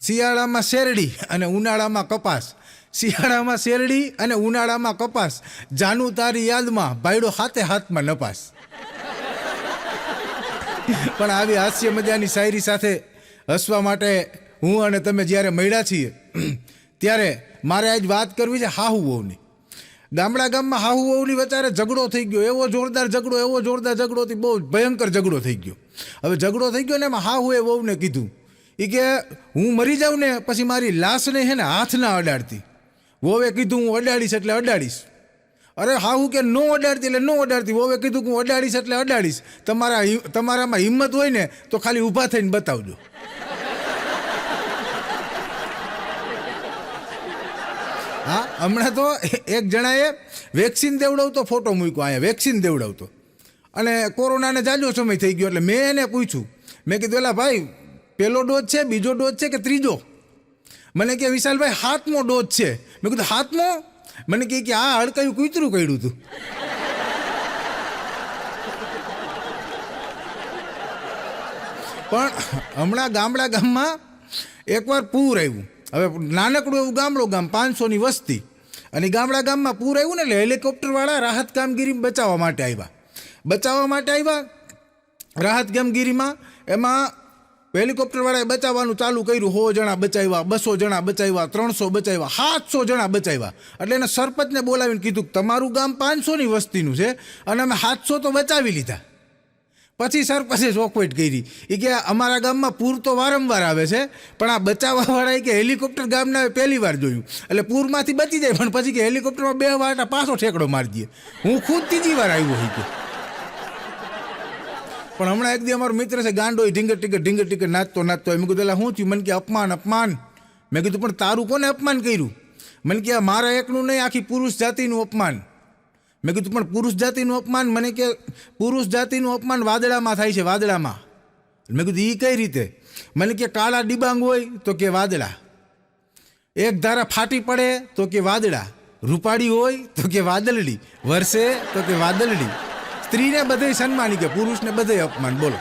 શિયાળામાં શેરડી અને ઉનાળામાં કપાસ, શિયાળામાં શેરડી અને ઉનાળામાં કપાસ, જાનુ તારી યાદમાં ભાઈડો હાથે હાથમાં નપાસ. પણ આવી હાસ્ય મજાની શાયરી સાથે હસવા માટે હું અને તમે જ્યારે મળ્યા છીએ ત્યારે મારે આજ વાત કરવી છે હાહુ વહુની. ગામડા ગામમાં હાહુ વહુની વચારે ઝઘડો થઈ ગયો, એવો જોરદાર ઝઘડો બહુ ભયંકર ઝઘડો થઈ ગયો. હવે ઝઘડો થઈ ગયો ને એમાં હાહુએ વહુને કીધું એ કે હું મરી જાઉં ને પછી મારી લાશને હે ને હાથ ના અડાડતી. વહુએ કીધું હું અડાડીશ એટલે અડાડીશ. અરે હાહુ કે નો અડાડતી એટલે નો અડાડતી. વહુએ કીધું કે હું અડાડીશ એટલે અડાડીશ. તમારામાં હિંમત હોય ને તો ખાલી ઊભા થઈને બતાવજો. હા, હમણાં તો એક જણાએ વેક્સિન દેવડાવતો ફોટો મૂક્યો, અહીંયા વેક્સિન દેવડાવતો, અને કોરોનાને જાજો સમય થઈ ગયો એટલે મેં એને પૂછ્યું, મેં કીધું એલા ભાઈ પહેલો ડોઝ છે, બીજો ડોઝ છે કે ત્રીજો? મને કે વિશાલભાઈ 7મો ડોઝ છે. મેં કીધું 7મો? મને કે આ હડકાયું કૂતરું કર્યું હતું. પણ હમણાં ગામડા ગામમાં એકવાર પૂર આવ્યું. હવે નાનકડું એવું ગામ 500ની વસ્તી, અને ગામડા ગામમાં પૂર આવ્યું ને એટલે હેલિકોપ્ટરવાળા રાહત કામગીરી બચાવવા માટે આવ્યા. રાહત કામગીરીમાં એમાં હેલિકોપ્ટરવાળાએ બચાવવાનું ચાલુ કર્યું. 100 જણા બચાવ્યા, 200 જણા બચાવ્યા, 300 બચાવ્યા, 700 જણા બચાવ્યા. એટલે એને સરપંચને બોલાવીને કીધું તમારું ગામ 500ની વસ્તીનું છે અને અમે 700 તો બચાવી લીધા. પછી સરપંચે ચોખવટ કરી એ કે અમારા ગામમાં પૂર તો વારંવાર આવે છે, પણ આ બચાવવાવાળાએ કે હેલિકોપ્ટર ગામના પહેલી વાર જોયું. એટલે પૂરમાંથી બચી જાય પણ પછી કે હેલિકોપ્ટરમાં 2 વાર પાછો ઠેકડો મારી દે. હું ખુદ ત્રીજી વાર આવ્યો હોય કે. પણ હમણાં એક દી અમારો મિત્ર છે ગાંડો, ઢીંગર ટીકર નાચતો હોય. મેં કીધું એટલે શું થયું? મને કે અપમાન. મેં કીધું પણ તારું કોને અપમાન કર્યું? મને કે મારા એકનું નહીં, આખી પુરુષ જાતિનું અપમાન. મેં કીધું પણ પુરુષ જાતિનું અપમાન? મને કે પુરુષ જાતિનું અપમાન વાદળામાં થાય છે, વાદળામાં. મેં કીધું એ કઈ રીતે? મને કે કાળા ડિબાંગ હોય તો કે વાદળા, એક ધારા ફાટી પડે તો કે વાદળા, રૂપાળી હોય તો કે વાદળડી, વરસે તો કે વાદળડી. સ્ત્રીને બધે સન્માની કે પુરુષને બધે અપમાન. બોલો.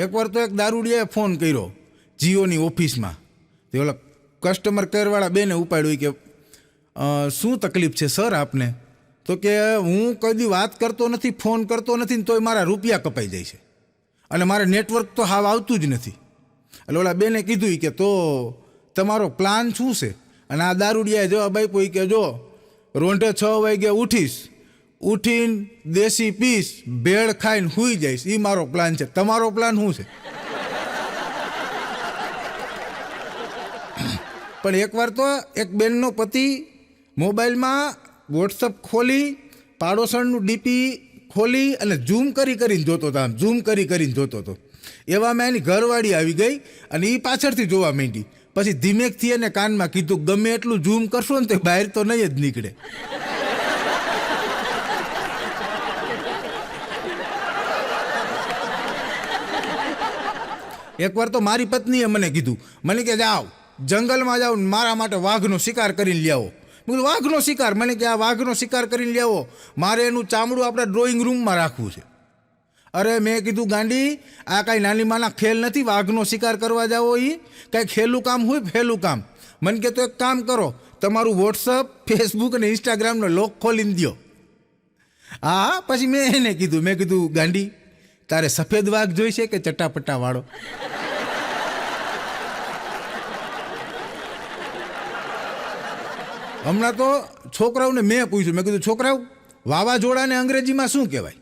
એકવાર તો એક દારૂડિયાએ ફોન કર્યો જીઓની ઓફિસમાં. તે ઓલા કસ્ટમર કેરવાળા બેને ઉપાડ્યું કે શું તકલીફ છે સર આપને? તો કે હું કદી વાત કરતો નથી, ફોન કરતો નથી ને તોય મારા રૂપિયા કપાઈ જાય છે અને મારે નેટવર્ક તો હાવ આવતું જ નથી. એટલે ઓલા બેને કીધું કે તો તમારો પ્લાન શું છે? અને આ દારૂડિયાએ જવાબ આપ્યો કે જો રોંઢે 6 વાગે ઉઠીને દેશી પીસ ભેળ ખાઈને સૂઈ જઈશ, એ મારો પ્લાન છે. તમારો પ્લાન શું છે? પણ એકવાર તો એક બેનનો પતિ મોબાઈલમાં વોટ્સઅપ ખોલી, પાડોશણનું ડીપી ખોલી અને ઝૂમ કરીને જોતો હતો. એવામાં એની ઘરવાળી આવી ગઈ અને એ પાછળથી જોવા માંડી. પછી ધીમેકથી એને કાનમાં કીધું ગમે એટલું ઝૂમ કરશો ને તો બહાર તો નહીં જ નીકળે. એકવાર તો મારી પત્નીએ મને કીધું, મને કે જાઓ જંગલમાં જાઓ મારા માટે વાઘનો શિકાર કરીને લઈ આવો. મેં કીધું વાઘનો શિકાર? મને કે આ વાઘનો શિકાર કરીને લઈ આવો, મારે એનું ચામડું આપણા ડ્રોઈંગ રૂમમાં રાખવું છે. અરે મેં કીધું ગાંડી, આ કાંઈ નાની માના ખેલ નથી. વાઘનો શિકાર કરવા જાઓ એ કાંઈ ખેલું કામ હોય? ફેલું કામ. મને કે તો એક કામ કરો, તમારું વોટ્સઅપ, ફેસબુક અને ઇન્સ્ટાગ્રામનો લોક ખોલીને દો. હા, પછી મેં એને કીધું, મેં કીધું ગાંડી તારે સફેદ વાઘ જોઈશે કે ચટાપટાવાળો? હમણાં તો છોકરાઓને મેં પૂછ્યું, મેં કીધું છોકરાઓ વાવાઝોડાને અંગ્રેજીમાં શું કહેવાય?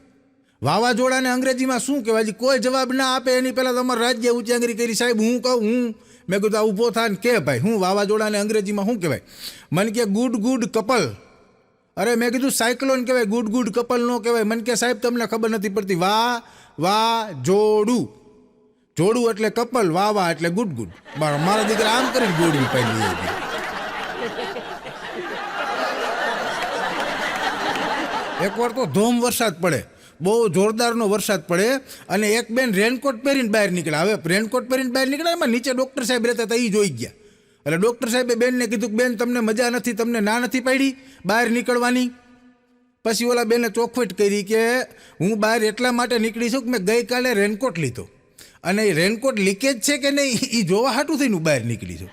વાવાઝોડાને અંગ્રેજીમાં શું કહેવાય? કોઈ જવાબ ના આપે એની પહેલાં તમારે રાજ્ય ઉચ્ચાંગરી કરી. સાહેબ હું કહું મેં કીધું આ ઊભો થાય ને કે ભાઈ હું વાવાઝોડાને અંગ્રેજીમાં શું કહેવાય? મને કે ગુડ કપલ. અરે મેં કીધું સાયક્લોન કહેવાય, ગુડ કપલ ન કહેવાય. મને કે સાહેબ તમને ખબર નથી પડતી. જોડું એટલે કપલ, વાવા એટલે ગુડ. મારા દીકરા આમ કરીને જોડવી પાડી. એકવાર તો ધોમ વરસાદ પડે, બહુ જોરદારનો વરસાદ પડે અને એક બેન રેનકોટ પહેરીને બહાર નીકળ્યા. હવે રેનકોટ પહેરીને બહાર નીકળ્યા, એમાં નીચે ડૉક્ટર સાહેબ રહેતા હતા, એ જોઈ ગયા. એટલે ડૉક્ટર સાહેબે બેનને કીધું કે બેન તમને મજા નથી, તમને ના નથી પાડી બહાર નીકળવાની? પછી ઓલા બેને ચોખવટ કરી કે હું બહાર એટલા માટે નીકળી છું કે મેં ગઈકાલે રેનકોટ લીધો અને એ રેનકોટ લીકેજ છે કે નહીં એ જોવા હાટું થઈને હું બહાર નીકળી છું.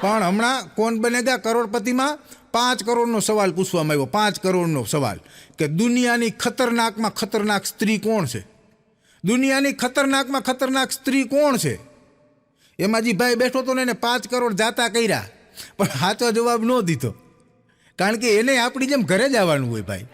પણ હમણાં કોણ બનેગા કરોડપતિમાં 5 કરોડનો સવાલ પૂછવામાં આવ્યો. 5 કરોડનો સવાલ કે દુનિયાની ખતરનાકમાં ખતરનાક સ્ત્રી કોણ છે? દુનિયાની ખતરનાકમાં ખતરનાક સ્ત્રી કોણ છે? એમાં જે ભાઈ બેઠો હતો ને એને 5 કરોડ જાતા કર્યા, પણ સાચો જવાબ ન દીધો, કારણ કે એને આપણી જેમ ઘરે જ આવવાનું હોય ભાઈ.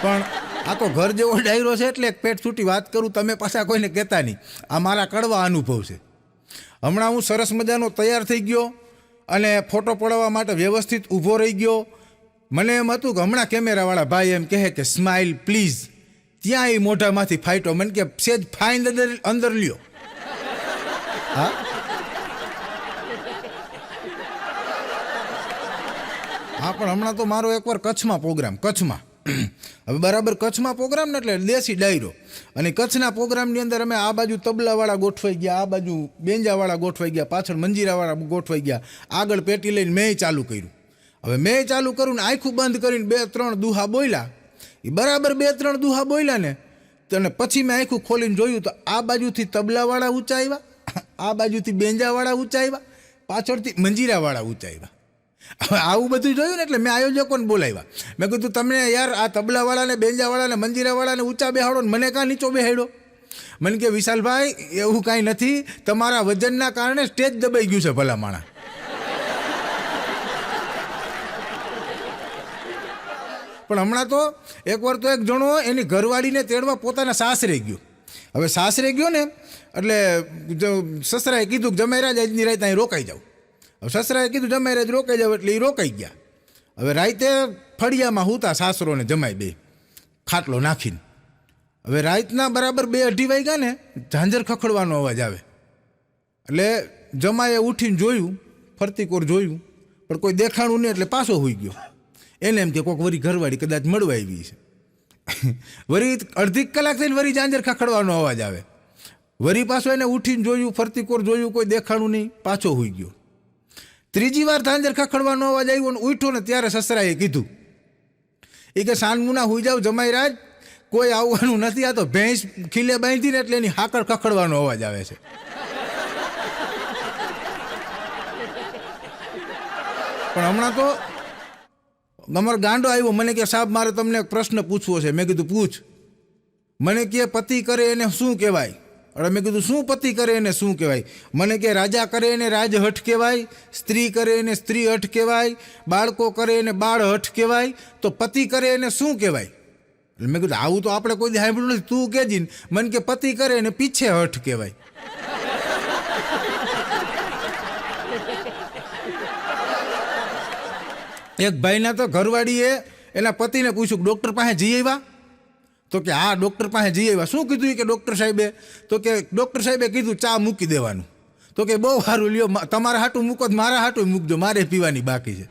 પણ આ તો ઘર જેવો ડાયરો છે એટલે એક પેટ છૂટી વાત કરું, તમે પાછા કોઈને કહેતા નહીં. આ મારા કડવા અનુભવ છે. હમણાં હું સરસ મજાનો તૈયાર થઈ ગયો અને ફોટો પડાવવા માટે વ્યવસ્થિત ઊભો રહી ગયો. મને એમ હતું કે હમણાં કેમેરાવાળા ભાઈ એમ કહે કે સ્માઇલ પ્લીઝ, ત્યાં એ મોઢામાંથી ફાઈટો મને કે સેજ ફાઈન અંદર લ્યો. હા, હા, પણ હમણાં તો મારો એકવાર કચ્છમાં પ્રોગ્રામ, કચ્છમાં હવે બરાબર કચ્છમાં પ્રોગ્રામ ને એટલે દેશી ડાયરો, અને કચ્છના પ્રોગ્રામની અંદર અમે આ બાજુ તબલાવાળા ગોઠવાઈ ગયા, આ બાજુ બેંજાવાળા ગોઠવાઈ ગયા, પાછળ મંજીરાવાળા ગોઠવાઈ ગયા, આગળ પેટી લઈને મેં ચાલુ કર્યું. હવે મેં ચાલુ કર્યું ને આંખું બંધ કરીને 2-3 દુહા બોલ્યા. એ બરાબર 2-3 દુહા બોલ્યા ને, અને પછી મેં આંખું ખોલીને જોયું તો આ બાજુથી તબલાવાળા ઊંચા આવ્યા, આ બાજુથી બેંજાવાળા ઊંચા આવ્યા, પાછળથી મંજીરાવાળા ઊંચા આવ્યા. હવે આવું બધું જોયું ને એટલે મેં આયોજકોને બોલાવ્યા. મેં કીધું તમને યાર આ તબલાવાળાને, બેંજાવાળાને, મંજીરાવાળાને ઊંચા બેહાડો ને મને કાં નીચો બેહાડ્યો? મને કે વિશાલભાઈ એવું કાંઈ નથી, તમારા વજનના કારણે સ્ટેજ દબાઈ ગયું છે ભલા માણા. પણ હમણાં તો એકવાર તો એક જણો એની ઘરવાળીને તેડવા પોતાના સાસરે ગયો. હવે સાસરે ગયો ને એટલે સસરાએ કીધું કે જમાઈ રાજ આજની રાત અહીં રોકાઈ જાવ. હવે સસરાએ કીધું જમાઈ રાજ રોકાઈ જાવ એટલે એ રોકાઈ ગયા. હવે રાતે ફળિયામાં હુતા સાસરો ને જમાઈ બે ખાટલો નાખીને. હવે રાતના બરાબર 2-2:30 વાગ્યા ને ઝાંઝર ખખડવાનો અવાજ આવે એટલે જમાઈએ ઉઠીને જોયું, ફરતી કોર જોયું, પણ કોઈ દેખાણું નહીં એટલે પાછો હોઈ ગયો. એને એમ કે કોઈક વરી ઘરવાળી કદાચ મળવા આવી છે. વરી અડધી કલાક થઈને વરી ઝાંઝર ખખડવાનો અવાજ આવે. વરી પાછો એને ઉઠીને જોયું, ફરતી કોર જોયું, કોઈ દેખાણું નહીં, પાછો હોઈ ગયો. ત્રીજી વાર ઝાંઝર ખખડવાનો અવાજ આવ્યો ને ઉઠ્યો ને ત્યારે સસરાએ કીધું એ કે સાનમુના હોઈ જાવ જમાઈ રાજ, કોઈ આવવાનું નથી, આ તો ભેંસ ખીલે બાંધીને એટલે એની હાકળ ખખડવાનો અવાજ આવે છે. પણ હમણાં તો અમારો ગાંડો આવ્યો, મને કે સાહેબ મારે તમને એક પ્રશ્ન પૂછવો છે. મેં કીધું પૂછ. મને કે પતિ કરે એને શું કહેવાય? એટલે મેં કીધું શું પતિ કરે એને શું કહેવાય? મને કે રાજા કરે એને રાજહઠ કહેવાય, સ્ત્રી કરે એને સ્ત્રી હઠ કહેવાય, બાળકો કરે એને બાળ હઠ કહેવાય, તો પતિ કરે એને શું કહેવાય? એટલે મેં કીધું આવું તો આપણે કોઈ સાંભળ્યું નથી, તું કહેજી ને. મને કે પતિ કરે એને પીછે હઠ કહેવાય. એક ભાઈના તો ઘરવાળીએ એના પતિને પૂછ્યું કે ડૉક્ટર પાસે જઈ આવ્યા? તો કે હા ડૉક્ટર પાસે જઈ આવ્યા. શું કીધું કે ડૉક્ટર સાહેબે? તો કે ડૉક્ટર સાહેબે કીધું ચા મૂકી દેવાનું. તો કે બહુ સારું લ્યો, તમારા હાટું મૂકો તો મારા હાટું મૂકજો, મારે પીવાની બાકી છે.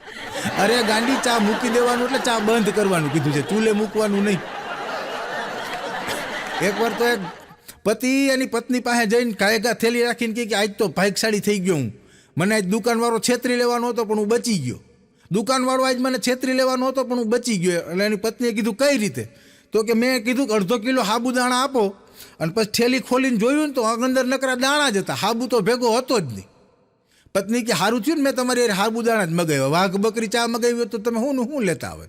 અરે ગાંડી, ચા મૂકી દેવાનું એટલે ચા બંધ કરવાનું કીધું છે, ચૂલે મૂકવાનું નહીં. એકવાર તો એક પતિ એની પત્ની પાસે જઈને કાયગા થેલી રાખીને કે આજ તો ભાગશાળી થઈ ગયો હું, મને આજ દુકાનવાળો છેતરી લેવાનો હતો પણ હું બચી ગયો. દુકાનવાળો આજ મને છેતરી લેવાનો હતો પણ હું બચી ગયો. એટલે એની પત્નીએ કીધું કઈ રીતે? તો કે મેં કીધું કે 1/2 કિલો સાબુદાણા આપો, અને પછી થેલી ખોલીને જોયું ને તો અંદર નકરા દાણા જ હતા, સાબુ તો ભેગો હતો જ નહીં. પત્ની કે સારું થયું ને મેં તમારી સાબુદાણા જ મગાવ્યા, વાઘ બકરી ચા મગાવી તો તમે શું લેતા આવે?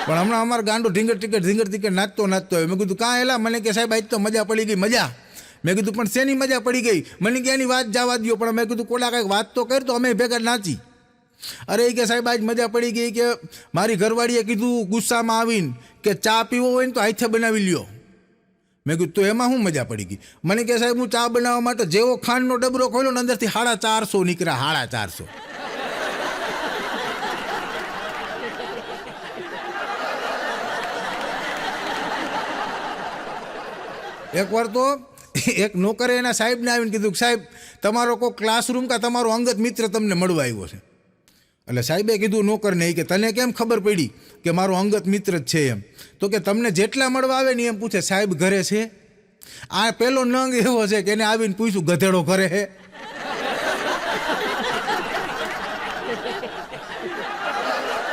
પણ હમણાં અમારો ગાંડો ઢીંગર ટીકર નાચતો આવે. મેં કીધું કાં એલા? મને કે સાહેબ આજ તો મજા પડી ગઈ. મજા? મેં કીધું પણ શેની મજા પડી ગઈ? મને કે એની વાત જવા દો, પણ મેં કીધું કોલા કાંઈક વાત તો કર તો અમે ભેગા નાચી. અરે એ કે સાહેબ આજ મજા પડી ગઈ કે મારી ઘરવાળીએ કીધું ગુસ્સામાં આવીને કે ચા પીવો હોય ને તો હાથે બનાવી લ્યો. મેં કીધું તો એમાં શું મજા પડી ગઈ? મને કે સાહેબ હું ચા બનાવવા માટે જેવો ખાંડનો ડબરો ખોલ્યો ને અંદરથી 450 નીકળ્યા, 450. એકવાર તો એક નોકરે એના સાહેબને આવીને કીધું કે સાહેબ તમારો કોઈ ક્લાસરૂમ કે તમારો અંગત મિત્ર તમને મળવા આવ્યો છે. એટલે સાહેબે કીધું નોકરને કે તને કેમ ખબર પડી કે મારો અંગત મિત્ર જ છે એમ? તો કે તમને જેટલા મળવા આવે ને એમ પૂછે સાહેબ ઘરે છે? આ પેલો નંગ એવો છે કે એને આવીને પૂછ્યું ગધેડો કરે હે.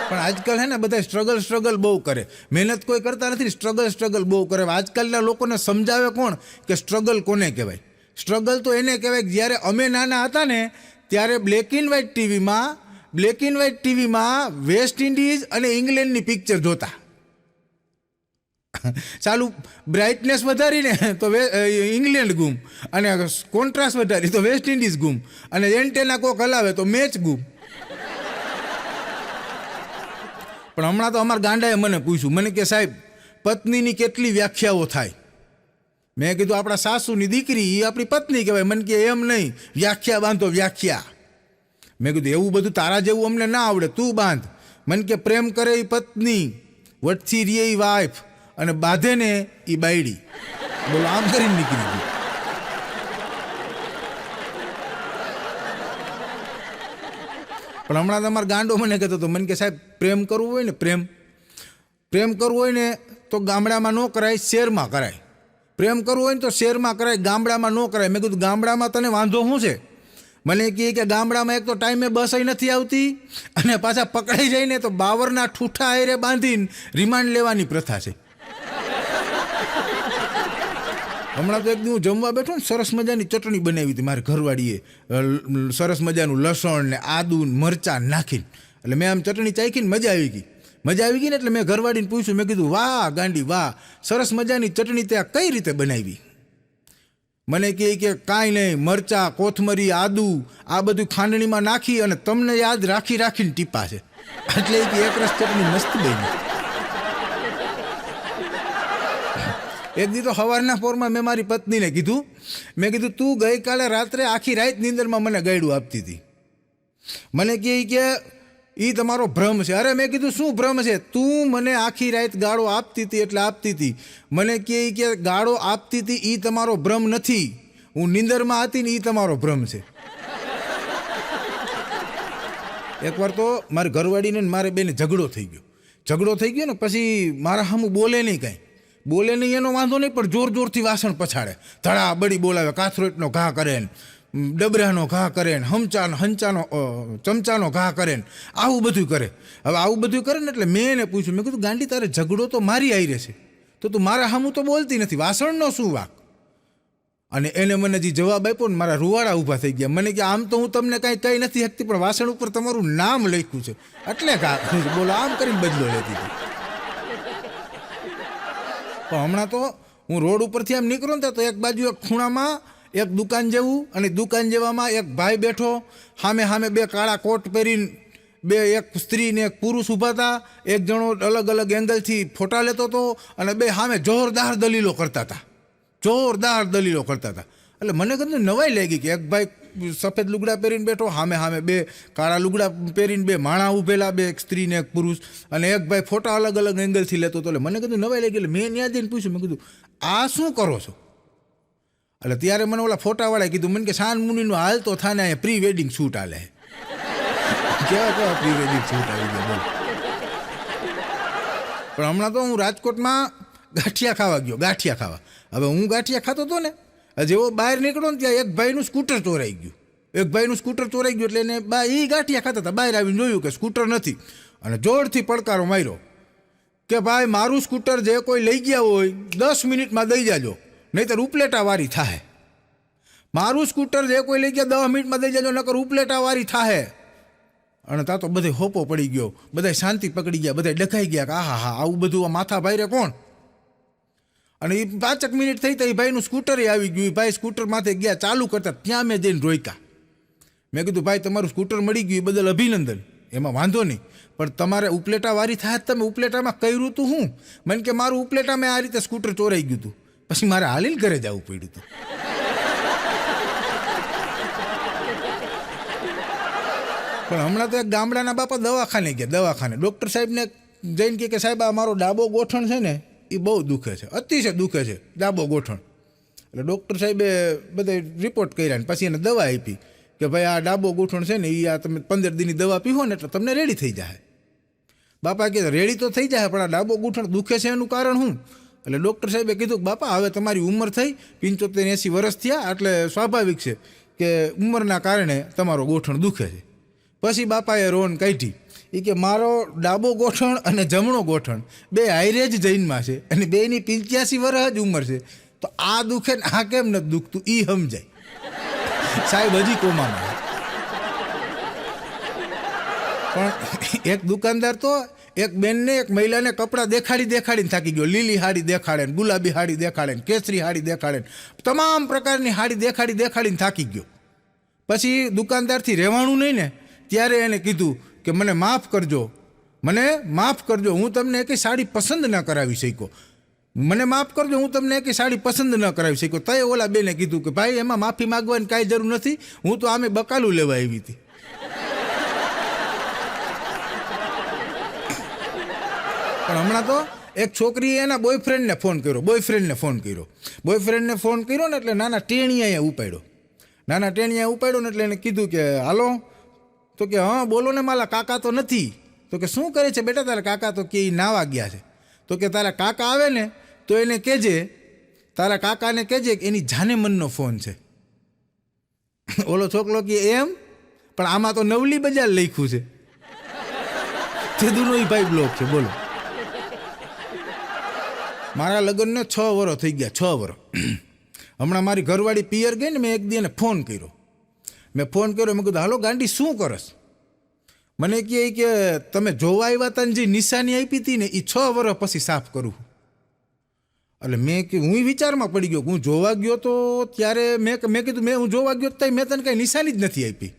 પણ આજકાલ હે ને બધા સ્ટ્રગલ બહુ કરે, મહેનત કોઈ કરતા નથી, સ્ટ્રગલ બહુ કરે. આજકાલના લોકોને સમજાવે કોણ કે સ્ટ્રગલ કોને કહેવાય? સ્ટ્રગલ તો એને કહેવાય કે જ્યારે અમે નાના હતા ને ત્યારે બ્લેક એન્ડ વ્હાઇટ ટીવીમાં વેસ્ટ ઇન્ડિઝ અને ઇંગ્લેન્ડની પિક્ચર જોતા. ચાલુ બ્રાઇટનેસ વધારીને તો ઇંગ્લેન્ડ ગુમ, અને કોન્ટ્રાસ્ટ વધારી તો વેસ્ટ ઇન્ડિઝ ગુમ, અને એન્ટેના કોક હલાવે તો મેચ ગુમ. પણ હમણાં તો અમારા ગાંડાએ મને પૂછ્યું, મને કે સાહેબ પત્નીની કેટલી વ્યાખ્યાઓ થાય? મેં કીધું આપણા સાસુની દીકરી એ આપણી પત્ની કહેવાય. મને કે એમ નહીં, વ્યાખ્યા બાંધો, વ્યાખ્યા. મેં કીધું એવું બધું તારા જેવું અમને ના આવડે, તું બાંધ. મને કે પ્રેમ કરે એ પત્ની, વટથી રે એ વાઇફ, અને બાંધે ને એ બાયડી. બોલો, આમ કરીને નીકળી ગયું. પણ હમણાં તમારો ગાંડો મને કહેતો હતો, મને કે સાહેબ પ્રેમ કરવું હોય ને, પ્રેમ કરવું હોય ને તો ગામડામાં ન કરાય, શહેરમાં કરાય. પ્રેમ કરવું હોય ને તો શહેરમાં કરાય, ગામડામાં ન કરાય. મેં કીધું ગામડામાં તને વાંધો શું છે? મને કહે કે ગામડામાં એક તો ટાઈમે બસ નથી આવતી, અને પાછા પકડાઈ જાય ને તો બાવરના ઠૂઠા હારે બાંધીને રિમાન્ડ લેવાની પ્રથા છે. હમણાં તો એક દી હું જમવા બેઠો ને, સરસ મજાની ચટણી બનાવી હતી મારી ઘરવાળીએ, સરસ મજાનું લસણ ને આદુ ને મરચાં નાખીને. એટલે મેં આમ ચટણી ચાખીને મજા આવી ગઈ ને એટલે મેં ઘરવાળીને પૂછ્યું, મેં કીધું વાહ ગાંડી વાહ, સરસ મજાની ચટણી ત્યાં કઈ રીતે બનાવી? મને કહે કે કાંઈ નહીં, મરચાં, કોથમરી, આદુ આ બધું ખાંડણીમાં નાખી અને તમને યાદ રાખીને ટીપા છે. એટલે એક રસ ચટણી મસ્ત બની. એક દી તો સવારના પોરમાં મેં મારી પત્નીને કીધું, મેં કીધું તું ગઈકાલે રાત્રે આખી રાત નીંદરમાં મને ગાયડું આપતી હતી. મને કહે કે એ તમારો ભ્રમ છે. અરે મેં કીધું શું ભ્રમ છે? તું મને આખી રાત ગાળો આપતી હતી એટલે આપતી હતી. મને કહે કે ગાળો આપતી હતી એ તમારો ભ્રમ નથી, હું નીંદરમાં હતી ને એ તમારો ભ્રમ છે. એકવાર તો મારી ઘરવાળીને મારે બેને ઝઘડો થઈ ગયો ને, પછી મારા સામું બોલે નહીં, કાંઈ બોલે નહીં એનો વાંધો નહીં, પણ જોરથી વાસણ પછાડે, ધડા બળી બોલાવે, કાથરોટનો ઘા કરે ને, ડબરાનો ઘા કરે ને, ચમચાનો ઘા કરે ને, આવું બધું કરે. હવે આવું બધું કરે ને એટલે મેં એને પૂછ્યું, મેં કીધું ગાંડી તારે ઝઘડો તો મારી આઈ રહેશે, તો તું મારા સામું તો બોલતી નથી, વાસણનો શું વાક? અને એને મને જે જવાબ આપ્યો ને મારા રૂવાડા ઊભા થઈ ગયા. મને કે આમ તો હું તમને કાંઈ કહી નથી શકતી, પણ વાસણ ઉપર તમારું નામ લખ્યું છે એટલે બોલો, આમ કરીને બદલો લેતી હતી. પણ હમણાં તો હું રોડ ઉપરથી આમ નીકળું ને તો એક બાજુ એક ખૂણામાં એક દુકાન જેવું, અને દુકાન જેવામાં એક ભાઈ બેઠો, સામે બે કાળા કોટ પહેરીને એક સ્ત્રી ને એક પુરુષ ઊભા હતા. એક જણો અલગ એંગલથી ફોટા લેતો હતો, અને બે સામે જોરદાર દલીલો કરતા હતા. એટલે મને કીધું નવાઈ લાગી કે એક ભાઈ સફેદ લુગડા પહેરીને બેઠો, સામે બે કાળા લુગડા પહેરીને બે માણા ઊભેલા, બે એક સ્ત્રી ને એક પુરુષ, અને એક ભાઈ ફોટા અલગ એંગલથી લેતો હતો. એટલે મને કીધું નવાઈ લાગી. એટલે મેં ત્યાં જઈને પૂછ્યું, મેં કીધું આ શું કરો છો? એટલે ત્યારે મને ઓલા ફોટાવાળાએ કીધું, મને કે શાન મુનિનું હાલ તો થાને અહીંયા પ્રી વેડિંગ શૂટ હાલે. કેવા પ્રી વેડિંગ શૂટ આવી ગયા બોલ. પણ હમણાં તો હું રાજકોટમાં ગાંઠિયા ખાવા ગયો. હવે હું ગાંઠિયા ખાતો હતો ને, જેવો બહાર નીકળો ને ત્યાં એક ભાઈનું સ્કૂટર ચોરાઈ ગયું. એટલે એને એ ગાંઠિયા ખાતા હતા, બહાર આવીને જોયું કે સ્કૂટર નથી, અને જોરથી પડકારો માર્યો કે ભાઈ મારું સ્કૂટર જે કોઈ લઈ ગયા હોય 10 મિનિટમાં દઈ જાજો, નહીંતર ઉપલેટા વારી થાહે. મારું સ્કૂટર જે કોઈ લઈ ગયા 10 મિનિટમાં દઈ જાજો, નકર ઉપલેટા વારી થાહે. અને તા તો બધે હોપો પડી ગયો, બધા શાંતિ પકડી ગયા, બધા ડખાઈ ગયા કે હા આવું બધું આ માથા ભાઈ રે કોણ? અને એ 5 મિનિટ થઈ તો એ ભાઈનું સ્કૂટરે આવી ગયું. ભાઈ સ્કૂટર માથે ગયા, ચાલુ કરતા ત્યાં મેં જઈને રોક્યા. મેં કીધું ભાઈ તમારું સ્કૂટર મળી ગયું એ બદલ અભિનંદન, એમાં વાંધો નહીં, પણ તમારે ઉપલેટા વારી થાય, તમે ઉપલેટામાં કર્યું હતું હું? મને કે મારું ઉપલેટામાં આ રીતે સ્કૂટર ચોરાઈ ગયું હતું, પછી મારે હાલીને ઘરે જવું પડ્યું હતું. પણ હમણાં તો એક ગામડાના બાપા દવાખાને ગયા. ડૉક્ટર સાહેબને જઈને કહે કે સાહેબ આ મારો ડાબો ગોઠણ છે ને એ બહુ દુખે છે, અતિશય દુખે છે ડાબો ગોઠણ. એટલે ડૉક્ટર સાહેબે બધા રિપોર્ટ કર્યા ને પછી એને દવા આપી કે ભાઈ આ ડાબો ગોઠણ છે ને એ આ તમે 15 દીની દવા પીવો ને એટલે તમને રેડી થઈ જાય. બાપા કહે રેડી તો થઈ જાય, પણ આ ડાબો ગોઠણ દુખે છે એનું કારણ શું? એટલે ડૉક્ટર સાહેબે કીધું કે બાપા હવે તમારી ઉંમર થઈ 75-80 વર્ષ થયા, એટલે સ્વાભાવિક છે કે ઉંમરના કારણે તમારો ગોઠણ દુખે છે. પછી બાપાએ રોન કાઢી, એ કે મારો ડાબો ગોઠણ અને જમણો ગોઠણ બે હાઈરે જ જૈનમાં છે અને બેની 85 વર્ષ જ ઉંમર છે, તો આ દુખે ને આ કેમ નથી દુખતું એ સમજાય. સાહેબ હજી કોમામાં. પણ એક દુકાનદાર તો એક બેનને એક મહિલાને કપડાં દેખાડીને થાકી ગયો. લીલી હાડી દેખાડે ને, ગુલાબી હાડી દેખાડે ને, કેસરી હાડી દેખાડે ને, તમામ પ્રકારની હાડી દેખાડીને થાકી ગયો. પછી દુકાનદારથી રહેવાનું નહીં ને, ત્યારે એને કીધું કે મને માફ કરજો, હું તમને એકે સાડી પસંદ ન કરાવી શક્યો, મને માફ કરજો, હું તમને એકે સાડી પસંદ ન કરાવી શક્યો. તય ઓલા બેને કીધું કે ભાઈ એમાં માફી માગવાની કાંઈ જરૂર નથી, હું તો આમે બકાલું લેવા આવી હતી. પણ હમણાં તો એક છોકરીએ એના બોયફ્રેન્ડને ફોન કર્યો ને એટલે નાના ટેણીયાએ ઉપાડ્યો ને એટલે એને કીધું કે હાલો, તો કે હા બોલો ને, મારા કાકા તો નથી. તો કે શું કરે છે બેટા તારા કાકા? તો કે એ નાવા ગયા છે. તો કે તારા કાકા આવે ને તો એને કહેજે, તારા કાકાને કહેજે કે એની જાનેમનનો ફોન છે. ઓલો છોકરો કે એમ, પણ આમાં તો નવલી બજાર લખ્યું છે. તેદુનો એ ભાઈ બ્લોક છે. બોલો, મારા લગ્નને 6 વર્ષ થઈ ગયા, 6 વર્ષ. હમણાં મારી ઘરવાળી પિયર ગઈ ને, મેં એક દી એને ફોન કર્યો, મેં કીધું હાલો ગાંડી શું કરસ? મને કહે કે તમે જોવા આવ્યા હતા ને જે નિશાની આપી હતી ને એ 6 વર્ષ પછી સાફ કરું. એટલે હું વિચારમાં પડી ગયો, હું જોવા ગયો તો ત્યારે મેં કીધું હું જોવા ગયો તો મેં તને કાંઈ નિશાની જ નથી આપી.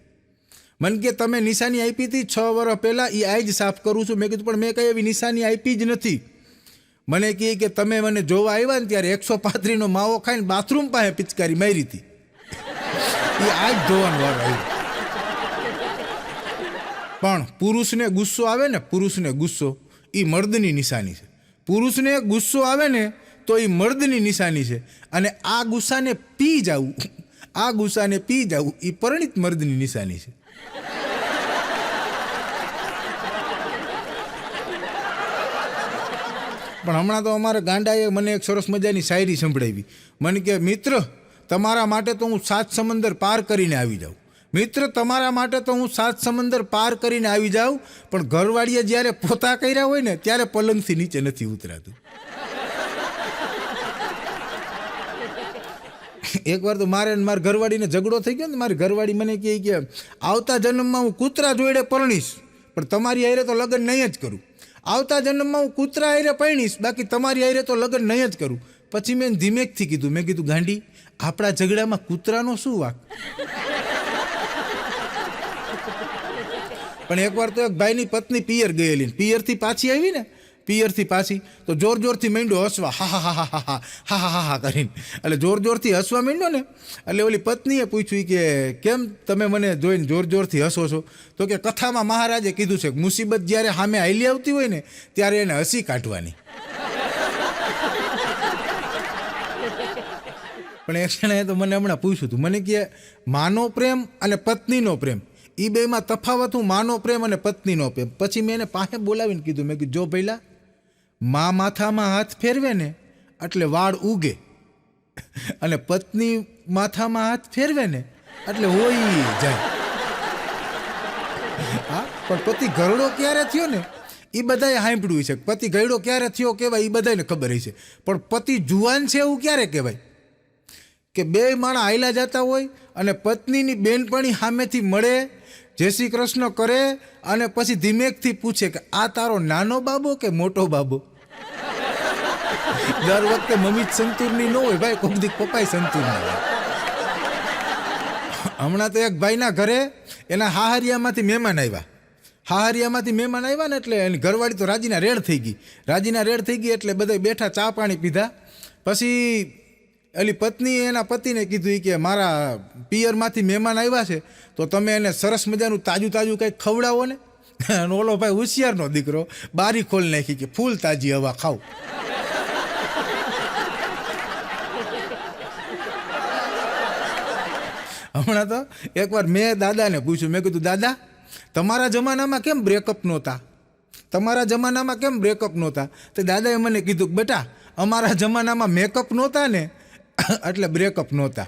મને કે તમે નિશાની આપી હતી 6 વર્ષ પહેલાં, એ આજ સાફ કરું છું. મેં કીધું પણ મેં કંઈ એવી નિશાની આપી જ નથી. મને કહે કે તમે મને જોવા આવ્યા ને ત્યારે 135નો માવો ખાઈને બાથરૂમ પાસે પિચકારી મારી હતી, એ આજ ધોવાનો વારો આવ્યો. પણ પુરુષને ગુસ્સો આવે ને, એ મર્દની નિશાની છે. પુરુષને ગુસ્સો આવે ને તો એ મર્દની નિશાની છે. અને આ ગુસ્સાને પી જવું એ પરિણીત મર્દની નિશાની છે. પણ હમણાં તો અમારા ગાંડાએ મને એક સરસ મજાની શાયરી સંભળાવી. મને કે મિત્ર તમારા માટે તો હું 7 સમંદર પાર કરીને આવી જાઉં, પણ ઘરવાળીએ જ્યારે પોતા કર્યા હોય ને ત્યારે પલંગથી નીચે નથી ઉતરાતું. એકવાર તો મારા ઘરવાળીને ઝઘડો થઈ ગયો ને, મારી ઘરવાળી મને કહે કે આવતા જન્મમાં હું કૂતરા જોડે પરણીશ, પણ તમારી હારે તો લગ્ન નહીં જ કરું. આવતા જન્મમાં હું કૂતરા હારે પરણીશ, બાકી તમારી હારે તો લગ્ન નહીં જ કરું. પછી મેં ધીમેકથી કીધું, ગાંડી આપણા ઝઘડામાં કૂતરાનો શું વાંક? પણ એકવાર તો એક ભાઈની પત્ની પિયર ગયેલી, પિયરથી પાછી આવી ને, તો જોરથી માંડ્યો હસવા, હા કરીને. એટલે જોરથી હસવા માંડ્યો ને, એટલે ઓલી પત્નીએ પૂછ્યું કે કેમ તમે મને જોઈને જોરથી હસો છો? તો કે કથામાં મહારાજે કીધું છે કે મુસીબત જ્યારે સામે હાલી આવતી હોય ને ત્યારે એને હસી કાઢવાની. પણ એક જણાએ તો મને હમણાં પૂછ્યું હતું, મને કે માનો પ્રેમ અને પત્નીનો પ્રેમ એ બેમાં તફાવત હું માનો પ્રેમ અને પત્નીનો પ્રેમ. પછી મેં એને પાસે બોલાવીને કીધું, મેં કીધું જો ભઈલા, મા માથામાં હાથ ફેરવે ને એટલે વાળ ઉગે, અને પત્ની માથામાં હાથ ફેરવે ને એટલે હોઈ જાય. હા, પણ પતિ ઘરડો ક્યારે થયો ને એ બધાએ સાંભળ્યું છે. પતિ ગયડો ક્યારે થયો કહેવાય એ બધાને ખબર છે, પણ પતિ જુવાન છે એવું ક્યારે કહેવાય? કે બે માણા હાયલા જતા હોય અને પત્નીની બેનપણી સામેથી મળે, જય શ્રી કૃષ્ણ કરે, અને પછી ધીમેકથી પૂછે કે આ તારો નાનો બાબો કે મોટો બાબો? દર વખતે મમ્મી જ સંતૂરની ન હોય ભાઈ, કોક દી પપ્પાય સંતૂરની હોય. હમણાં તો એક ભાઈના ઘરે એના હાહરિયામાંથી મહેમાન આવ્યા ને એટલે એની ઘરવાળી તો રાજીના રેડ થઈ ગઈ. એટલે બધા બેઠા ચા પાણી પીધા. પછી એલી પત્નીએ એના પતિને કીધું કે મારા પિયરમાંથી મહેમાન આવ્યા છે તો તમે એને સરસ મજાનું તાજું કંઈક ખવડાવો ને. અને ઓલો ભાઈ હોશિયારનો દીકરો બારી ખોલ નાખી કે ફૂલ તાજી હવા ખાવ. હમણાં તો એકવાર મેં દાદાને પૂછ્યું, મેં કીધું દાદા તમારા જમાનામાં કેમ બ્રેકઅપ નહોતા? તમારા જમાનામાં કેમ બ્રેકઅપ નહોતા? તો દાદાએ મને કીધું કે બેટા અમારા જમાનામાં મેકઅપ નહોતા ને એટલે બ્રેકઅપ નહોતા.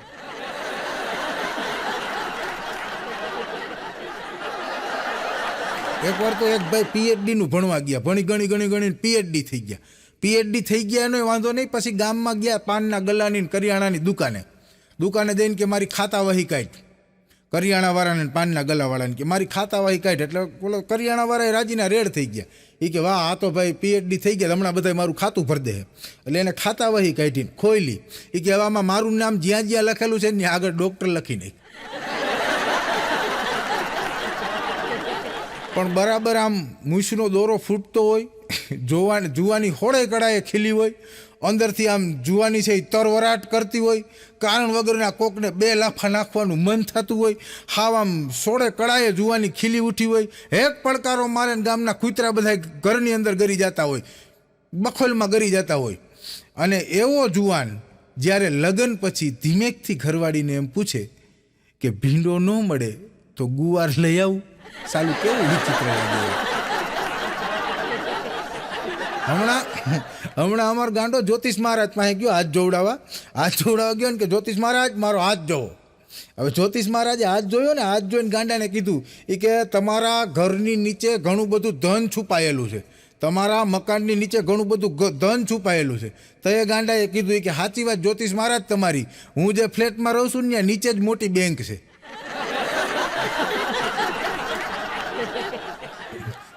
એકવાર તો એક ભાઈ પીએચડીનું ભણવા ગયા, ભણી પીએચડી થઈ ગયા. પીએચડી થઈ ગયા એનો વાંધો નહીં, પછી ગામમાં ગયા પાનના ગલ્લાની કરિયાણાની દુકાને જઈને કે મારી ખાતા વહી કાઢ. કરિયાણાવાળાને પાનના ગલ્લાવાળાને કે મારી ખાતા વહી કાઢ. એટલે બોલો કરિયાણાવાળાએ રાજીના રેડ થઈ ગયા. એ કે વાહ આ તો ભાઈ પીએચડી થઈ ગયા, હમણાં બધા મારું ખાતું ભરી દે. એટલે એને ખાતા વહી કાઢીને ખોઈલી. એ કે હવે આમાં મારું નામ જ્યાં જ્યાં લખેલું છે ને આગળ ડૉક્ટર લખી નાખ. પણ બરાબર આમ મૂછનો દોરો ફૂટતો હોય, જુવાની હોળે કડાએ ખીલી હોય, અંદરથી આમ જુવાની છે એ તરવરાટ કરતી હોય, કારણ વગરના કોકને 2 લાફા નાખવાનું મન થતું હોય, હાવ આમ સોળે કડાએ જુવાની ખીલી ઉઠી હોય, એક પડકારો મારે ગામના કૂતરા બધા ઘરની અંદર ગરી જતા હોય, બખોલમાં ગરી જતા હોય. અને એવો જુવાન જ્યારે લગ્ન પછી ધીમેકથી ઘરવાળીને એમ પૂછે કે ભીંડો ન મળે તો ગુવાર લઈ આવું. સાલું કેવું વિચિત્ર લાગે. હમણાં અમારો ગાંડો જ્યોતિષ મહારાજ પાસે ગયો હાથ જોવડાવવા ગયો ને કે જ્યોતિષ મહારાજ મારો હાથ જોવો. હવે જ્યોતિષ મહારાજે હાથ જોયો ને, હાથ જોઈને ગાંડાને કીધું એ કે તમારા ઘરની નીચે ઘણું બધું ધન છુપાયેલું છે, તમારા મકાનની નીચે ઘણું બધું ધન છુપાયેલું છે. તો એ ગાંડાએ કીધું કે સાચી વાત જ્યોતિષ મહારાજ તમારી, હું જે ફ્લેટમાં રહું છું ને ત્યાં નીચે જ મોટી બેંક છે.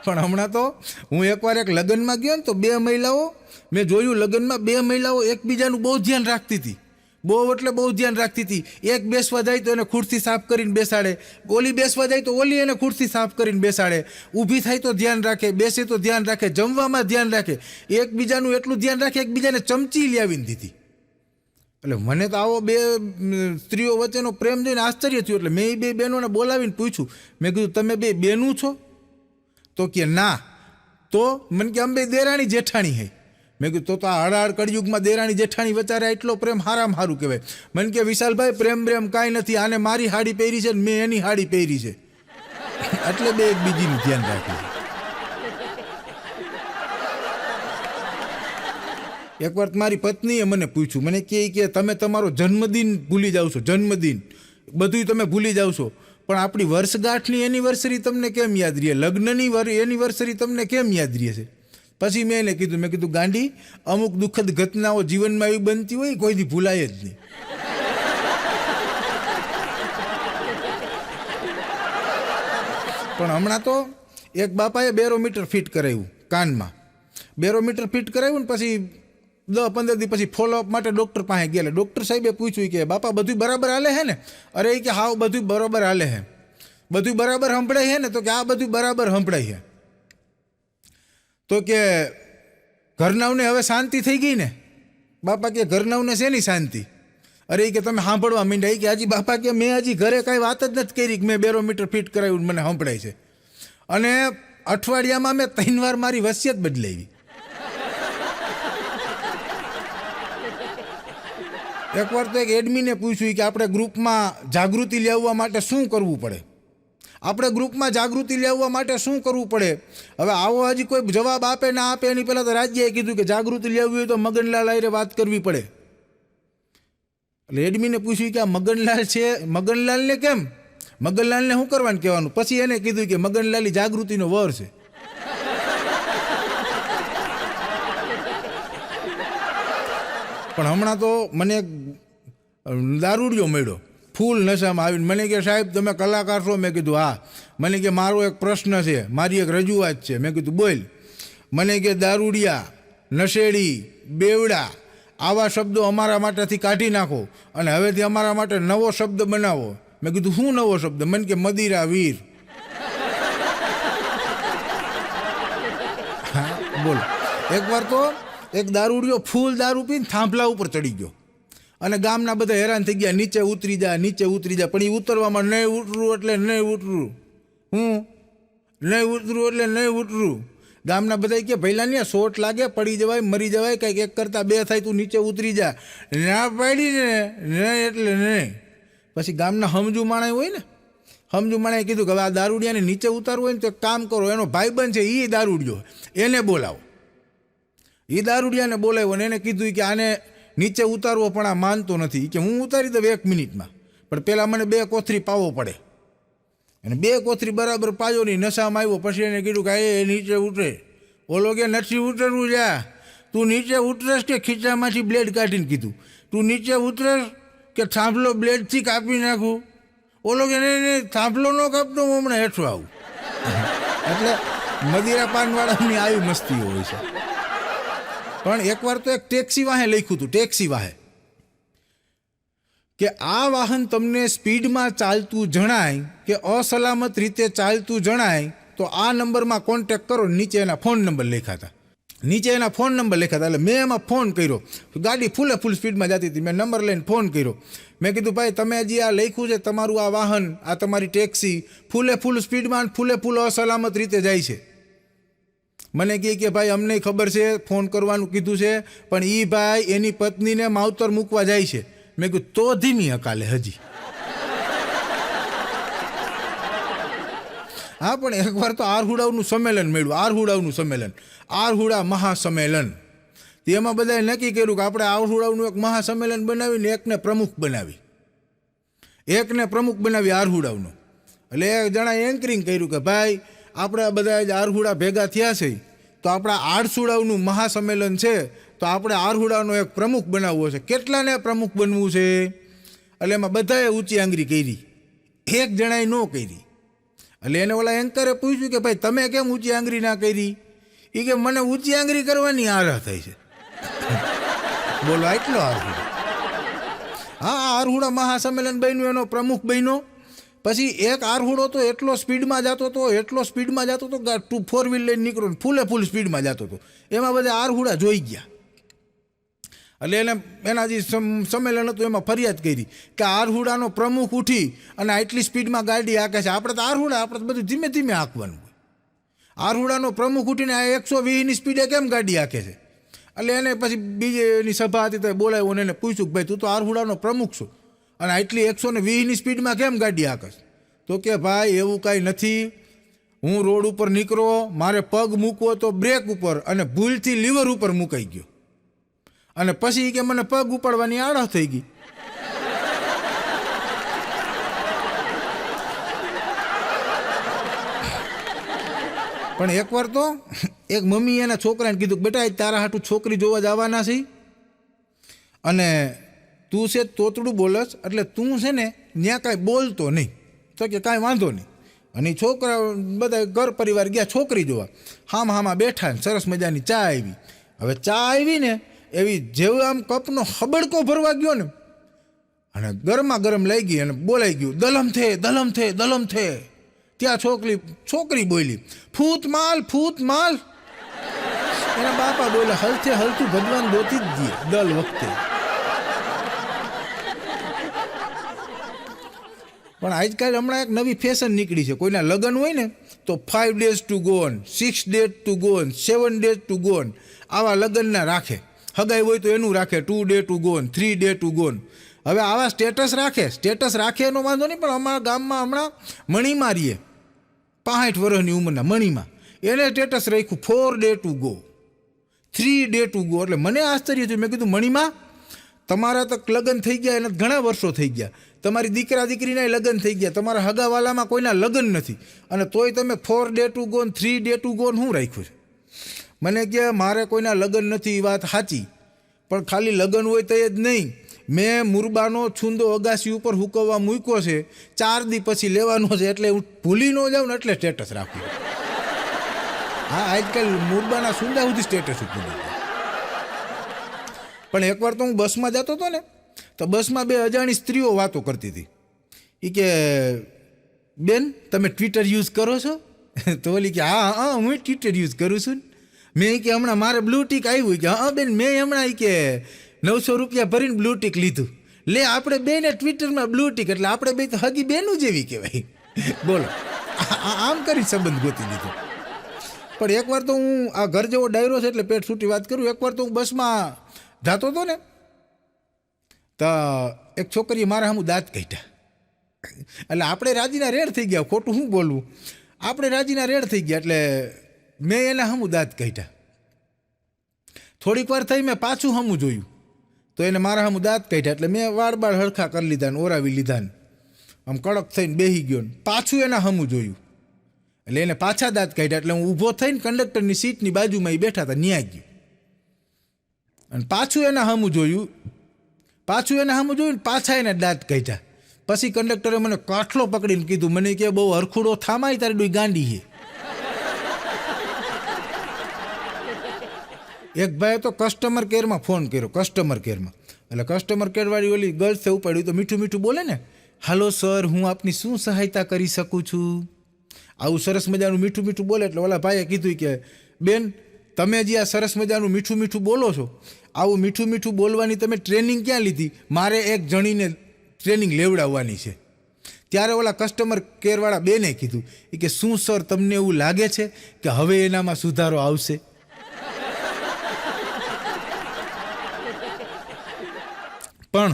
પણ હમણાં તો હું એકવાર એક લગ્નમાં ગયો ને તો 2 મહિલાઓ મેં જોયું, લગ્નમાં 2 મહિલાઓ એકબીજાનું બહુ ધ્યાન રાખતી હતી. બહુ એટલે બહુ ધ્યાન રાખતી હતી. એક બેસવા જાય તો એને ખુરશી સાફ કરીને બેસાડે, ઓલી બેસવા જાય તો ઓલી એને ખુરશી સાફ કરીને બેસાડે, ઊભી થાય તો ધ્યાન રાખે, બેસે તો ધ્યાન રાખે, જમવામાં ધ્યાન રાખે, એકબીજાનું એટલું ધ્યાન રાખે એકબીજાને ચમચી લાવીને દીધી. એટલે મને તો આવો 2 સ્ત્રીઓ વચ્ચેનો પ્રેમ જોઈને આશ્ચર્ય થયું. એટલે મેં એ 2 બહેનોને બોલાવીને પૂછ્યું, મેં કીધું તમે 2 બહેનું છો? તો કે ના. તો મને કે અમે દેરાણી જેઠાણી હે. મેં કીધું તો આ હળાહળ કળયુગમાં દેરાણી જેઠાણી વચારે એટલો પ્રેમ હારામાં સારું કહેવાય. મને કે વિશાલભાઈ પ્રેમ કાંઈ નથી, આને મારી હાડી પહેરી છે ને મેં એની હાડી પહેરી છે, એટલે 2 એકબીજીનું ધ્યાન રાખે. એકવાર મારી પત્નીએ મને પૂછ્યું, મને કે તમે તમારો જન્મદિન ભૂલી જાઓ છો, જન્મદિન બધું તમે ભૂલી જાઓ છો, પણ આપણી વર્ષગાંઠની એનિવર્સરી તમને કેમ યાદ રહે, લગ્નની એનિવર્સરી તમને કેમ યાદ રહે છે? પછી મેં એને કીધું, મેં કીધું ગાંડી અમુક દુઃખદ ઘટનાઓ જીવનમાં એવી બનતી હોય કોઈથી ભૂલાય જ નહીં. પણ હમણાં તો એક બાપાએ બેરોમીટર ફિટ કરાવ્યું કાનમાં, બેરોમીટર ફિટ કરાવ્યું ને પછી 10-15 દી પછી ફોલોઅપ માટે ડૉક્ટર પાસે ગયા. ડૉક્ટર સાહેબે પૂછ્યું કે બાપા બધું બરાબર હાલે છે ને? અરે એ કે હાવ બધું બરાબર હાલે છે. બધું બરાબર સંભળાય છે ને? તો કે આ બધું બરાબર સંભળાય છે. તો કે ઘરનાવને હવે શાંતિ થઈ ગઈ ને? બાપા કે ઘરનાવને શેની શાંતિ? અરે એ કે તમે સાંભળવા માંડ્યા. કે હજી બાપા કે મેં હજી ઘરે કાંઈ વાત જ નથી કરી કે મેં બેરોમીટર ફિટ કરાવ્યું મને સંભળાય છે. અને અઠવાડિયામાં મેં 3 વાર મારી વસિયત બદલાવી. એકવાર તો એક એડમિને પૂછ્યું કે આપણે ગ્રુપમાં જાગૃતિ લાવવા માટે શું કરવું પડે? આપણે ગ્રુપમાં જાગૃતિ લાવવા માટે શું કરવું પડે? હવે આવો હજી કોઈ જવાબ આપે ના આપે એની પહેલાં તો રાજ્યએ કીધું કે જાગૃતિ લાવવી હોય તો મગનલાલ હારે વાત કરવી પડે. એટલે એડમિને પૂછ્યું કે આ મગનલાલ છે, મગનલાલને કેમ? મગનલાલને શું કરવાનું કહેવાનું? પછી એને કીધું કે મગનલાલ જાગૃતિનો વર છે. પણ હમણાં તો મને દારૂડિયો મળ્યો ફૂલ નશામાં આવીને. મને કે સાહેબ તમે કલાકાર છો? મેં કીધું હા. મને કે મારો એક પ્રશ્ન છે, મારી એક રજૂઆત છે. મેં કીધું બોલ. મને કે દારૂડિયા, નશેડી, બેવડા આવા શબ્દો અમારા માટેથી કાઢી નાખો અને હવેથી અમારા માટે નવો શબ્દ બનાવો. મેં કીધું શું નવો શબ્દ? મને કે મદિરા વીર. હા બોલ. એકવાર તો એક દારૂડિયો ફૂલ દારૂ પીને થાંભલા ઉપર ચડી ગયો અને ગામના બધા હેરાન થઈ ગયા, નીચે ઉતરી જા, નીચે ઉતરી જા. પણ એ ઉતરવામાં નહીં ઉતરું એટલે નહીં ઉતરું, હું નહીં ઉતરું એટલે નહીં ઉતરું. ગામના બધા કે ભૈલાની આ શોટ લાગે, પડી જવાય, મરી જવાય, કંઈક 1 કરતાં 2 થાય, તું નીચે ઉતરી જા. ના પાડી ને નહીં એટલે નહીં. પછી ગામના સમજુ માણસ હોય ને, સમજુ મને કીધું કે હવે આ દારૂડિયાને નીચે ઉતારવું હોય ને તો એક કામ કરો, એનો ભાઈબંધ છે એ દારૂડિયો, એને બોલાવો. એ દારૂડિયાને બોલાવ્યો ને એને કીધું કે આને નીચે ઉતારવો, પણ આ માનતો નથી. કે હું ઉતારી દઉં 1 મિનિટમાં, પણ પહેલાં મને 2 કોથરી પાવો પડે. અને 2 કોથરી બરાબર પાયો નહીં, નશામાં આવ્યો. પછી એને કીધું કે એ નીચે ઉતરે. ઓલો કે નથી ઉતરવું, જા તું નીચે ઉતરસ કે ખીચામાંથી બ્લેડ કાઢીને કીધું તું નીચે ઉતરસ કે થાંભલો બ્લેડથી કાપી નાખું. ઓલો કે નહીં થાંભલો ન કાપતો, હું હમણાં હેઠો આવું. એટલે મદિરા પાનવાળાની આવી મસ્તી હોય છે. પણ એકવાર તો એક ટેક્સી વાહે લખ્યું હતું, ટેક્સી વાહે કે આ વાહન તમને સ્પીડમાં ચાલતું જણાય કે અસલામત રીતે ચાલતું જણાય તો આ નંબરમાં કોન્ટેક કરો. નીચે એના ફોન નંબર લખ્યા હતા, નીચે એના ફોન નંબર લખ્યા હતા. એટલે મેં એમાં ફોન કર્યો. ગાડી ફૂલ સ્પીડમાં જતી હતી. મેં નંબર લઈને ફોન કર્યો. મેં કીધું ભાઈ તમે હજી આ લખ્યું છે તમારું આ વાહન, આ તમારી ટેક્સી ફૂલ સ્પીડમાં ફૂલ અસલામત રીતે જાય છે. મને કહે કે ભાઈ અમને ખબર છે, ફોન કરવાનું કીધું છે, પણ એ ભાઈ એની પત્નીને માવતર મૂકવા જાય છે. મેં કીધું તો ધીમી હકાલે હજી. હા, પણ એકવાર તો આરહુડાનું સંમેલન મળ્યું, આરહુડાનું સંમેલન, આરહુડા મહાસંમેલન. એમાં બધાએ નક્કી કર્યું કે આપણે આરહુડાનું એક મહાસંમેલન બનાવીને એકને પ્રમુખ બનાવી આરહુડાનું. એટલે એક જણાએ એન્કરિંગ કર્યું કે ભાઈ આપણે બધા જ આરહુડા ભેગા થયા છે તો આપણા આરસુડાનું મહાસંમેલન છે, તો આપણે આરહુડાનો એક પ્રમુખ બનાવવો છે. કેટલાને પ્રમુખ બનવું છે? એટલે એમાં બધાએ ઊંચી આંગળી કરી, એક જણાએ ન કરી. એટલે એને ઓલા એન્કરે પૂછ્યું કે ભાઈ તમે કેમ ઊંચી આંગળી ના કરી? એ કે મને ઊંચી આંગળી કરવાની આરા થાય છે. બોલો એટલો આરહુડા. હા, આરહુડા મહાસંમેલન બન્યું, એનો પ્રમુખ બન્યો. પછી એક આરહુડો તો એટલો સ્પીડમાં જતો હતો કે 4 વ્હીલ લઈને નીકળો ને ફૂલ સ્પીડમાં જતો હતો. એમાં બધા આરહુડા જોઈ ગયા. એટલે એને એના જે સંમેલન હતું એમાં ફરિયાદ કરી કે આરહુડાનો પ્રમુખ ઉઠી અને આટલી સ્પીડમાં ગાડી હાંકે છે. આપણે તો આરહુડા, આપણે તો બધું ધીમે ધીમે હાંકવાનું હોય. આરહુડાનો પ્રમુખ ઉઠીને આ 120ની સ્પીડે કેમ ગાડી હાંકે છે? એટલે એને પછી બીજી એની સભા હતી તો બોલાવ્યો અને એને પૂછ્યું કે ભાઈ તું તો આરહુડાનો પ્રમુખ છો અને આટલી 120ની સ્પીડમાં કેમ ગાડી હાંકસ? તો કે ભાઈ એવું કાંઈ નથી, હું રોડ ઉપર નીકળો, મારે પગ મૂકવો તો બ્રેક ઉપર અને ભૂલથી લીવર ઉપર મુકાઈ ગયો અને પછી કે મને પગ ઉપાડવાની આળસ થઈ ગઈ. પણ એકવાર તો એક મમ્મી એના છોકરાને કીધું બેટા તારા હાટું છોકરી જોવા જવાના છે અને તું છે તોતડું બોલસ, એટલે તું છે ને ત્યાં કાંઈ બોલતો નહીં. તો કે કાંઈ વાંધો નહીં. અને છોકરા બધા ઘર પરિવાર ગયા છોકરી જોવા. હામાં બેઠા ને સરસ મજાની ચા આવી. હવે ચા આવી ને એવી જેવું આમ કપનો હબડકો ભરવા ગયો ને અને ગરમા ગરમ લઈ ગઈ અને બોલાઈ ગયું દલમ થે. ત્યાં છોકરી બોલી ફૂત માલ. એના બાપા બોલે હલતું ભગવાન ગોતી જ દે દલ વખતે. પણ આજકાલ હમણાં એક નવી ફેશન નીકળી છે. કોઈના લગ્ન હોય ને તો 5 days to go on, 6 days to go on, 7 days to go on, આવા લગ્નના રાખે. હગાઈ હોય તો એનું રાખે 2 days to go on, 3 days to go on. હવે આવા સ્ટેટસ રાખે એનો વાંધો નહીં. પણ અમારા ગામમાં હમણાં મણીમાં રહીએ 65 વર્ષની ઉંમરના મણીમાં, એને સ્ટેટસ રાખ્યું 4 days to go, 3 days to go. એટલે મને આશ્ચર્ય થયું. મેં કીધું મણીમાં તમારા તો લગ્ન થઈ ગયા, એને ઘણા વર્ષો થઈ ગયા, તમારી દીકરા દીકરીના લગ્ન થઈ ગયા, તમારા હગાવાલામાં કોઈના લગ્ન નથી અને તોય તમે 4 days to go, 3 days to go શું રાખ્યું છે? મને કે મારે કોઈના લગ્ન નથી, એ વાત સાચી, પણ ખાલી લગ્ન હોય તો જ નહીં. મેં મુરબાનો છુંદો અગાસી ઉપર હુકવવા મૂક્યો છે, 4 દી પછી લેવાનો છે, એટલે હું ભૂલી ન જાઉં ને એટલે સ્ટેટસ રાખું. હા, આજકાલ મુરબાના સુંદા સુધી સ્ટેટસ ઉપર. પણ એકવાર તો હું બસમાં જતો હતો ને તો બસમાં 2 અજાણી સ્ત્રીઓ વાતો કરતી હતી. એ કે બેન તમે ટ્વિટર યુઝ કરો છો? તો ઓલી કે હા હું ટ્વિટર યુઝ કરું છું. મેં કે હમણાં મારે બ્લુ ટીક આવ્યું. કે હા બેન મેં હમણાં કે 900 રૂપિયા ભરીને બ્લુ ટીક લીધું. લે આપણે બેને ટ્વિટરમાં બ્લુ ટીક, એટલે આપણે બે તો હગી બેનું જેવી કહેવાય. બોલો, આમ કરી સંબંધ ગોતી લીધો. પણ એકવાર તો હું આ ઘર જેવો ડાયરો છે એટલે પેટ છૂટી વાત કરું. એકવાર તો હું બસમાં જતો હતો ને તો એક છોકરીએ મારા સામું દાંત કાઢ્યા. એટલે આપણે રાજીના રેડ થઈ ગયા, ખોટું શું બોલવું, આપણે રાજીના રેડ થઈ ગયા. એટલે મેં એના હમું દાંત કાઢ્યા. થોડીક વાર થઈ મેં પાછું હમું જોયું તો એને મારા હમું દાંત કાઢ્યા. એટલે મેં વાળ બાળ હરખા કરી લીધા ને ઓરાવી લીધા ને આમ કડક થઈને બેસી ગયો ને પાછું એના હમું જોયું. એટલે એને પાછા દાંત કાઢ્યા. એટલે હું ઊભો થઈને કંડક્ટરની સીટની બાજુમાં એ બેઠા હતા ન્યા ગયો અને પાછું એના હમું જોયું ને પાછા એને દાંત કાઢ્યા. પછી કંડક્ટરે મને કાઠલો પકડીને કીધું, મને કે બહુ હરખુડો થામાય તારી ડોઈ ગાંડી છે. એક ભાઈએ તો કસ્ટમર કેરમાં ફોન કર્યો, કસ્ટમર કેરમાં. એટલે કસ્ટમર કેરવાળી ઓલી ગર્લ્સે ઉપાડ્યું તો મીઠું મીઠું બોલે ને, હાલો સર, હું આપની શું સહાયતા કરી શકું છું. આવું સરસ મજાનું મીઠું મીઠું બોલે. એટલે ઓલા ભાઈએ કીધું કે બેન, તમે જે આ સરસ મજાનું મીઠું મીઠું બોલો છો, આવું મીઠું મીઠું બોલવાની તમે ટ્રેનિંગ ક્યાં લીધી? મારે એક જણીને ટ્રેનિંગ લેવડાવવાની છે. ત્યારે ઓલા કસ્ટમર કેરવાળા બેને કીધું કે શું સર, તમને એવું લાગે છે કે હવે એનામાં સુધારો આવશે? પણ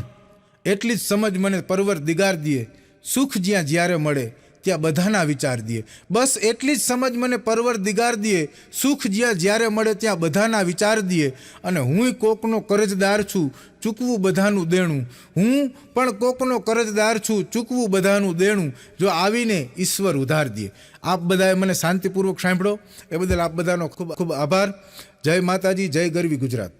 એટલી જ સમજ મને પરવરદિગાર દીએ, સુખ જ્યાં જ્યારે મળે ત્યાં બધાના વિચાર દીએ. બસ એટલી જ સમજ મને પરવરદિગાર દીએ, સુખ જ્યાં જ્યારે મળે ત્યાં બધાના વિચાર દીએ. અને હુંય કોકનો કરજદાર છું, ચૂકવું બધાનું દેણું. હું પણ કોકનો કરજદાર છું, ચૂકવું બધાનું દેણું. જો આવીને ઈશ્વર ઉધાર દીએ. આપ બધાએ મને શાંતિપૂર્વક સાંભળો એ બદલ આપ બધાનો ખૂબ ખૂબ આભાર. જય માતાજી, જય ગરવી ગુજરાત.